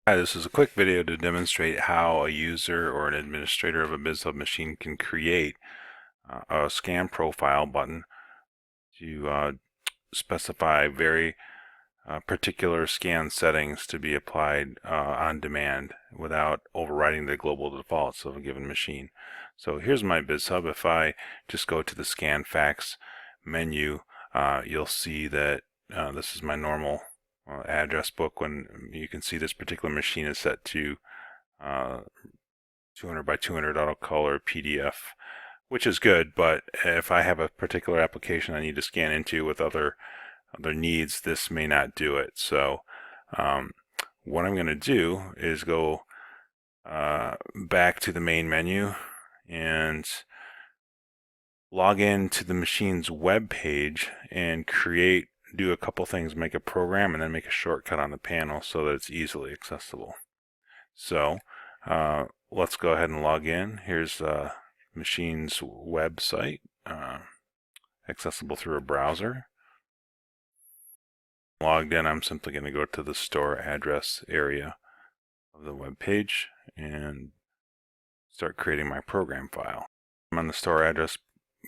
Hi, this is a quick video to demonstrate how a user or an administrator of a bizhub machine can create a scan profile button to specify very particular scan settings to be applied on demand without overriding the global defaults of a given machine. So here's my bizhub. If I just go to the scan fax menu, you'll see that this is my normal address book. When you can see this particular machine is set to 200 by 200 auto color PDF, which is good, but if I have a particular application I need to scan into with other needs, this may not do it. So what I'm going to do is go back to the main menu and log in to the machine's web page and do a couple things, make a program, and then make a shortcut on the panel so that it's easily accessible. So let's go ahead and log in. Here's the machine's website, accessible through a browser. Logged in, I'm simply going to go to the store address area of the web page and start creating my program file. I'm on the store address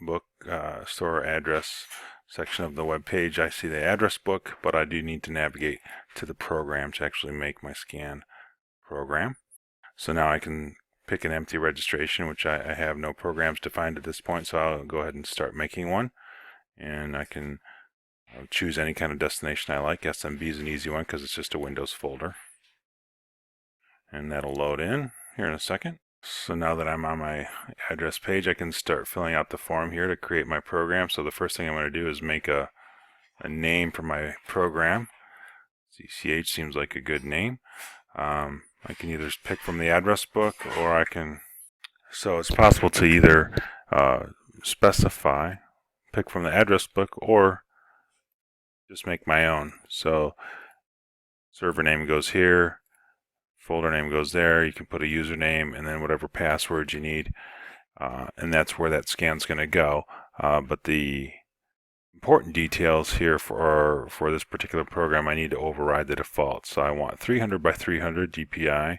book, store address section of the web page. I see the address book, but I do need to navigate to the program to actually make my scan program. So now I can pick an empty registration, which I have no programs defined at this point, so I'll go ahead and start making one. And I can choose any kind of destination I like. SMB is an easy one because it's just a Windows folder. And that'll load in here in a second. So now that I'm on my address page, I can start filling out the form here to create my program. So the first thing I'm going to do is make a name for my program. CCH seems like a good name. I can either pick from the address book, or so it's possible to either pick from the address book, or just make my own. So server name goes here, folder name goes there. You can put a username and then whatever password you need, and that's where that scan's going to go. But the important details here for this particular program, I need to override the default. So I want 300 by 300 DPI.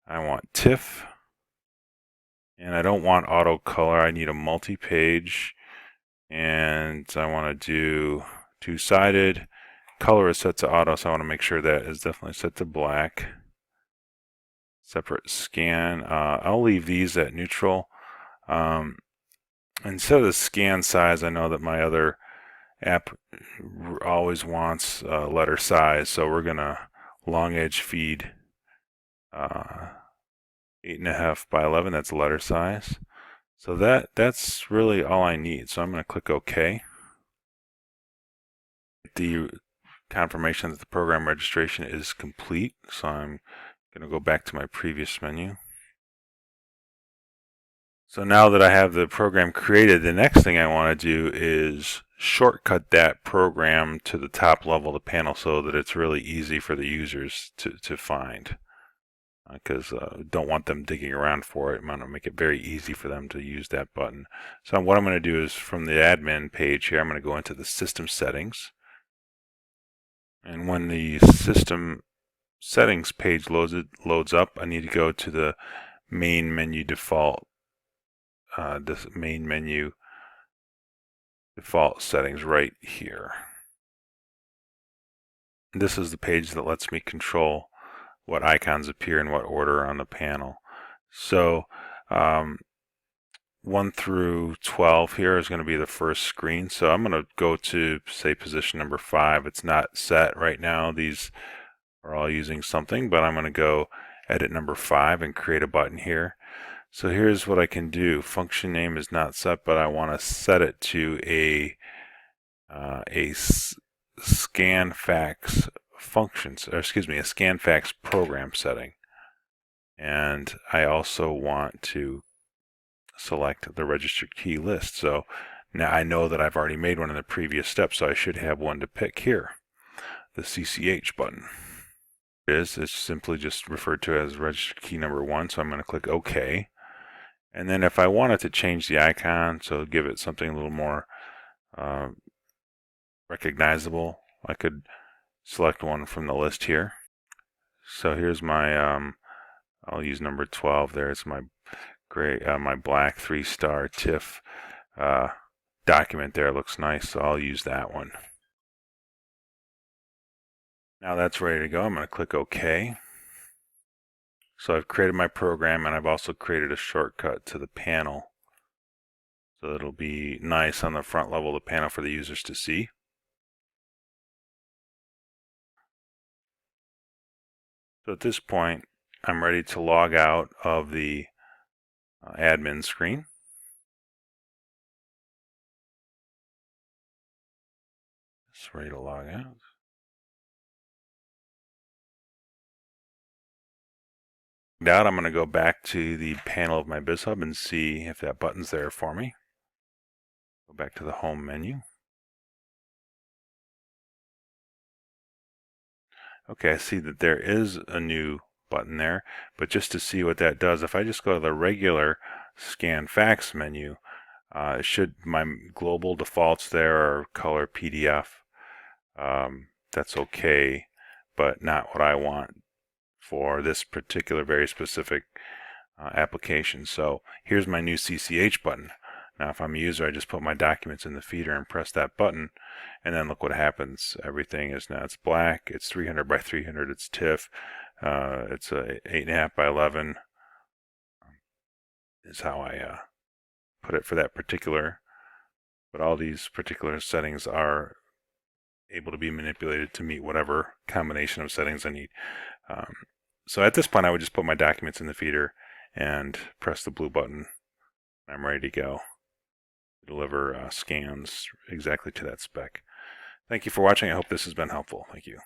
I want TIFF, and I don't want auto color. I need a multi-page, and I want to do two-sided. Color is set to auto, so I want to make sure that is definitely set to black. Separate scan. I'll leave these at neutral. Instead of the scan size, I know that my other app always wants letter size, so we're gonna long edge feed 8.5 by 11. That's letter size. So that's really all I need. So I'm gonna click OK. The confirmation that the program registration is complete. So I'm gonna go back to my previous menu. So now that I have the program created, the next thing I want to do is shortcut that program to the top level of the panel so that it's really easy for the users to find. Because don't want them digging around for it. I'm going to make it very easy for them to use that button. So what I'm going to do is from the admin page here, I'm going to go into the system settings. And when the system settings page loads up, I need to go to the main menu default. This main menu default settings right here. This is the page that lets me control what icons appear in what order on the panel. So 1 through 12 here is going to be the first screen. So I'm going to go to, say, position number 5. It's not set right now. These are all using something, but I'm going to go edit number 5 and create a button here. So here's what I can do. Function name is not set, but I want to set it to a scan fax functions, or excuse me, a scan fax program setting. And I also want to select the registered key list. So now I know that I've already made one in the previous step, so I should have one to pick here, the CCH button. It's simply just referred to as registered key number 1, so I'm going to click OK. And then if I wanted to change the icon, so give it something a little more recognizable, I could select one from the list here. So here's my, I'll use number 12 there. It's my gray, my black 3-star TIFF document there. It looks nice, so I'll use that one. Now that's ready to go. I'm going to click OK. So I've created my program, and I've also created a shortcut to the panel. So it'll be nice on the front level of the panel for the users to see. So at this point, I'm ready to log out of the admin screen. It's ready to log out. Now I'm going to go back to the panel of my bizhub and see if that button's there for me. Go back to the home menu. Okay, I see that there is a new button there, but just to see what that does, if I just go to the regular scan fax menu, it should, my global defaults there are color PDF. That's okay, but not what I want for this particular very specific application. So here's my new CCH button. Now if I'm a user, I just put my documents in the feeder and press that button, and then look what happens. Everything is now, it's black, it's 300 by 300, it's TIFF, it's a 8.5 by 11 is how I put it for that particular, but all these particular settings are able to be manipulated to meet whatever combination of settings I need. So at this point, I would just put my documents in the feeder and press the blue button. I'm ready to go. Deliver scans exactly to that spec. Thank you for watching. I hope this has been helpful. Thank you.